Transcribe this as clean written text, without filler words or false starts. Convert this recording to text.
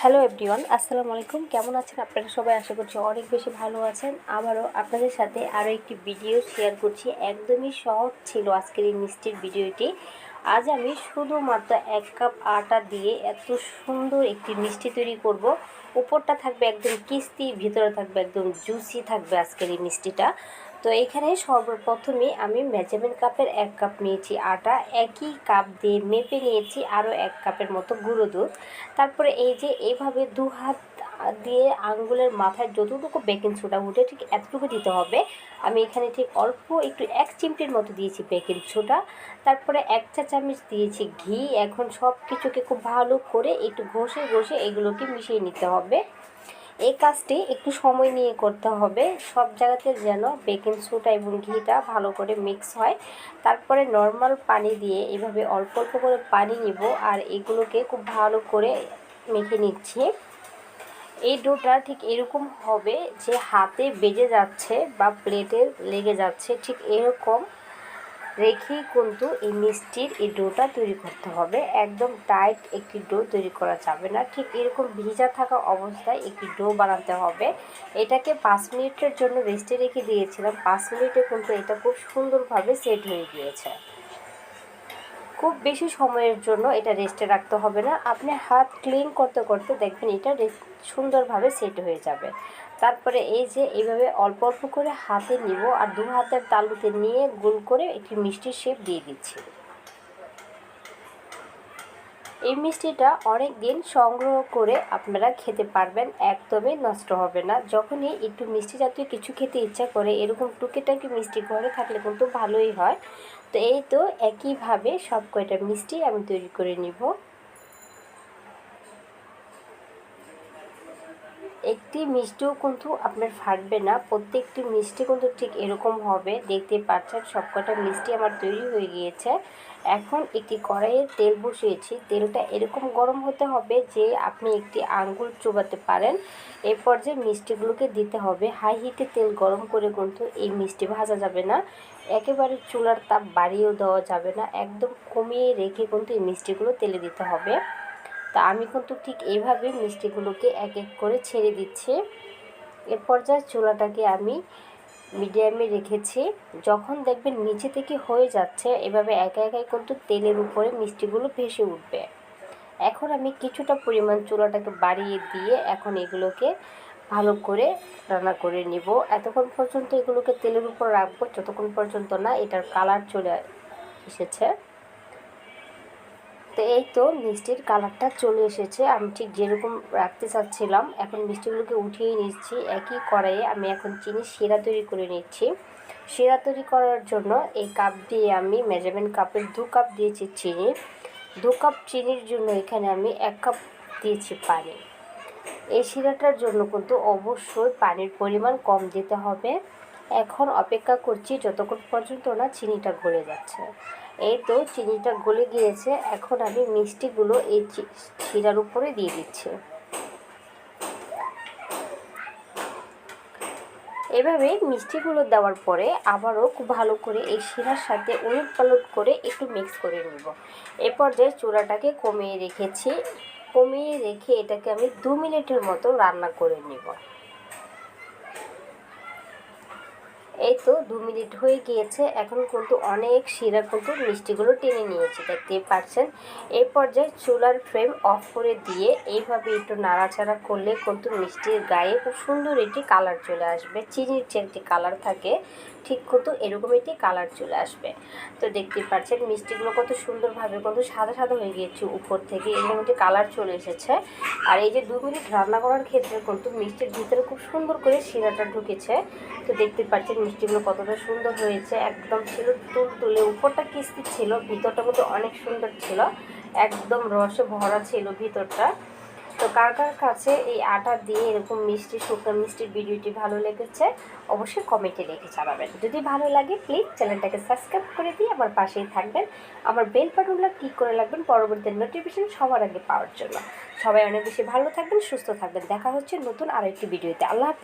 Hello everyone, আসসালামু আলাইকুম। কেমন আছেন আপনারা সবাই? আশা করছি অনেক বেশি ভালো আছেন। আবারও আপনাদের সাথে আরও একটি ভিডিও শেয়ার করছি। একদমই সহজ ছিল আজকের এই মিষ্টির ভিডিওটি। আজ আমি শুধুমাত্র 1 কাপ আটা দিয়ে এত সুন্দর একটি মিষ্টি তৈরি করব। উপরটা থাকবে একদম ক্রিস্পি, ভিতরে থাকবে একদম জুসি থাকবে আজকের এই মিষ্টিটা। তো এখানে সর্বপ্রথমে আমি মেজারমেন্ট কাপের 1 কাপ নিয়েছি আটা, একই কাপ দিয়ে মেপে নিয়েছি আরও 1 কাপের মতো গুঁড়ো দুধ। তারপরে এই যে এইভাবে 2 হাত দিয়ে আঙ্গুলের মাথায় যতটুকু বেকিং সোডা উঠে ঠিক এতটুকু দিতে হবে। আমি এখানে ঠিক অল্প একটু 1 চিমটির মতো দিয়েছি বেকিং সোডা। তারপরে 1 চা চামচ দিয়েছি ঘি। এখন সব কিছুকে খুব ভালো করে একটু ঘষে ঘষে এগুলোকে মিশিয়ে নিতে হবে। এই কাজটি একটু সময় নিয়ে করতে হবে, সব জায়গাতে যেন বেকিং সোডা এবং ঘিটা ভালো করে মিক্স হয়। তারপরে নর্মাল পানি দিয়ে এভাবে অল্প অল্প করে পানি নিব আর এগুলোকে খুব ভালো করে মেখে নিচ্ছি। এই ডোটা ঠিক এরকম হবে যে হাতে বেজে যাচ্ছে বা প্লেটে লেগে যাচ্ছে, ঠিক এরকম রেখেই কিন্তু এই মিষ্টির এই ডোটা তৈরি করতে হবে। একদম টাইট একটি ডো তৈরি করা যাবে না, ঠিক এরকম ভিজা থাকা অবস্থায় একটি ডো বানাতে হবে। এটাকে 5 মিনিটের জন্য রেস্টে রেখে দিয়েছিলাম। 5 মিনিটে কিন্তু এটা খুব সুন্দরভাবে সেট হয়ে গিয়েছে। খুব বেশি সময়ের জন্য এটা রেস্টে রাখতে হবে না, আপনি হাত ক্লিন করতে করতে দেখবেন এটা সুন্দরভাবে সেট হয়ে যাবে। তারপরে এই যে এইভাবে অল্প অল্প করে হাতে নিব আর 2 হাতের তালুতে নিয়ে গোল করে একটি মিষ্টির শেপ দিয়ে দিচ্ছি। এই মিষ্টিটা অনেক দিন সংগ্রহ করে আপনারা খেতে পারবেন, একদমই নষ্ট হবে না। যখনই একটু মিষ্টি জাতীয় কিছু খেতে ইচ্ছা করে এরকম টুকিটাকি মিষ্টি ঘরে থাকলে কিন্তু ভালোই হয়। তো এই তো একইভাবে সব কয়টা মিষ্টি আমি তৈরি করে নিব। একটি মিষ্টিও কিন্তু আপনার ফাটবে না, প্রত্যেকটি মিষ্টি কিন্তু ঠিক এরকম হবে। দেখতে পাচ্ছেন সবকটা মিষ্টি আমার তৈরি হয়ে গিয়েছে। এখন একটি কড়াইয়ে তেল বসিয়েছি, তেলটা এরকম গরম হতে হবে যে আপনি একটি আঙ্গুল চোবাতে পারেন। এই পর্যায়ে মিষ্টিগুলোকে দিতে হবে। হাই হিটে তেল গরম করে কিন্তু এই মিষ্টি ভাজা যাবে না, একেবারে চুলার তাপ বাড়িয়েও দেওয়া যাবে না, একদম কমিয়ে রেখে কিন্তু এই মিষ্টিগুলো তেলে দিতে হবে। তা আমি কিন্তু ঠিক এইভাবে মিষ্টিগুলোকে এক এক করে ছেড়ে দিচ্ছি। এর পর্যায়ে চুলাটাকে আমি মিডিয়ামে রেখেছি। যখন দেখবেন নিচে থেকে হয়ে যাচ্ছে এভাবে একা একাই কিন্তু তেলের উপরে মিষ্টিগুলো ভেসে উঠবে। এখন আমি কিছুটা পরিমাণ চুলাটাকে বাড়িয়ে দিয়ে এখন এগুলোকে ভালো করে রান্না করে নিব। এতক্ষণ পর্যন্ত এগুলোকে তেলের উপর রাখবো যতক্ষণ পর্যন্ত না এটার কালার চলে এসেছে। তো এই তো মিষ্টির কালারটা চলে এসেছে, আমি ঠিক যেরকম রাখতে চাচ্ছিলাম। এখন মিষ্টিগুলোকে উঠিয়ে নিচ্ছি। একই কড়াইয়ে আমি এখন চিনি শিরা তৈরি করে নিচ্ছি। শিরা তৈরি করার জন্য এই কাপ দিয়ে আমি মেজারমেন্ট কাপের 2 কাপ দিয়েছি চিনি। 2 কাপ চিনির জন্য এখানে আমি 1 কাপ দিয়েছি পানি। এই শিরাটার জন্য কিন্তু অবশ্যই পানির পরিমাণ কম দিতে হবে। এখন অপেক্ষা করছি যতক্ষণ পর্যন্ত না চিনিটা গলে যাচ্ছে। এই তো চিনিটা গলে গিয়েছে, এখন আমি মিষ্টিগুলো এই শিরার উপরে দিয়ে দিচ্ছি। এভাবে মিষ্টিগুলো দেওয়ার পরে আবারও খুব ভালো করে এই শিরার সাথে উলট পালট করে একটু মিক্স করে নেব। এ পর্যায়ে চূড়াটাকে কমিয়ে রেখেছি, কমিয়ে রেখে এটাকে আমি 2 মিনিটের মতো রান্না করে নেব। এই তো 2 মিনিট হয়ে গিয়েছে। এখন কিন্তু অনেক শিরা কিন্তু মিষ্টিগুলো টেনে নিয়েছে, দেখতেই পাচ্ছেন। এই পর্যায়ে চুলার ফ্লেম অফ করে দিয়ে এইভাবে একটু নাড়াচাড়া করলে কিন্তু মিষ্টির গায়ে খুব সুন্দর একটি কালার চলে আসবে। চিনির যে একটি কালার থাকে ঠিক কিন্তু এরকম একটি কালার চলে আসবে। তো দেখতেই পাচ্ছেন মিষ্টিগুলো কত সুন্দরভাবে কিন্তু সাদা সাদা হয়ে গিয়েছে, উপর থেকে এরকম একটি কালার চলে এসেছে। আর এই যে 2 মিনিট রান্না করার ক্ষেত্রে কিন্তু মিষ্টির ভিতরে খুব সুন্দর করে শিরাটা ঢুকেছে। তো দেখতে পাচ্ছেন মিষ্টিগুলো কতটা সুন্দর হয়েছে, একদম ছিল তুলতুলে, উপরটা কিস্তি ছিল, ভিতরটা কিন্তু অনেক সুন্দর ছিল, একদম রসে ভরা ছিল ভিতরটা। তো কার কার কাছে এই আটা দিয়ে এরকম মিষ্টি শুকনো মিষ্টির ভিডিওটি ভালো লেগেছে অবশ্যই কমেন্টে লিখে জানাবেন। যদি ভালো লাগে প্লিজ চ্যানেলটাকে সাবস্ক্রাইব করে দিয়ে আমার পাশেই থাকবেন। আমার বেল বাটনটা ক্লিক করে রাখবেন পরবর্তী নোটিফিকেশন সবার আগে পাওয়ার জন্য। সবাই অনেক বেশি ভালো থাকবেন, সুস্থ থাকবেন। দেখা হচ্ছে নতুন আরেকটি ভিডিওতে। আল্লাহ হাফেজ।